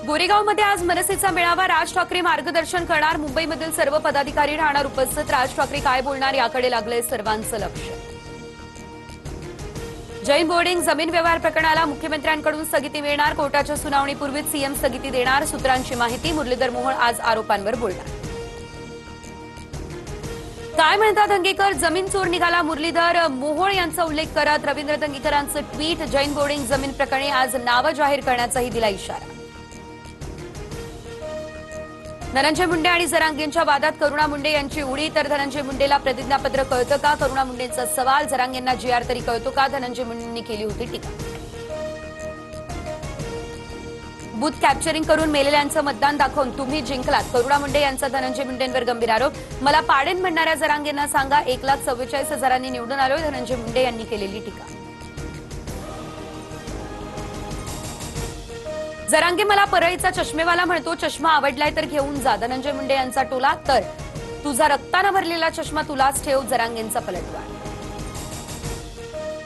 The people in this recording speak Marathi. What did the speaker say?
गोरेगावमध्ये आज मनसेचा मेळावा। राज ठाकरे मार्गदर्शन करणार। मुंबईमधील सर्व पदाधिकारी राहणार उपस्थित। राज ठाकरे काय बोलणार याकडे लागले सर्वांचं लक्ष। जैन बोर्डिंग जमीन व्यवहार प्रकरणाला मुख्यमंत्र्यांकडून स्थगिती मिळणार। कोर्टाच्या सुनावणीपूर्वीच सीएम स्थगिती देणार। सूत्रांची माहिती। मुरलीधर मोहोळ आज आरोपांवर बोलणार। काय म्हणतात दंगेकर, जमीन चोर निघाला। मुरलीधर मोहोळ यांचा उल्लेख करत रवींद्र दंगेकरांचं ट्विट। जैन बोर्डिंग जमीन प्रकरणी आज नावं जाहीर करण्याचाही दिला इशारा। धनंजय मुंडे आणि जरांगेंच्या वादात करुणा मुंडे यांची उडी, तर धनंजय मुंडेला प्रतिज्ञापत्र कळतं का? करुणा मुंडेंचा सवाल। जरांगेंना जीआर तरी कळतो का? धनंजय मुंडेंनी केली होती टीका। बूथ कॅप्चरिंग करून मेलेल्यांचं मतदान दाखवून तुम्ही जिंकलात। करुणा मुंडे यांचा धनंजय मुंडेंवर गंभीर आरोप। मला पाडेन म्हणणाऱ्या जरांगेंना सांगा 1,44,000 निवडून आलोय। धनंजय मुंडे यांनी केलेली टीका। जरांगे मला परळीचा चष्मेवाला म्हणतो। चष्मा आवडलाय तर घेऊन जा। धनंजय मुंडे यांचा टोला। तर तुझा रक्तानं भरलेला चष्मा तुलाच ठेव। जरांगेंचा पलटवार।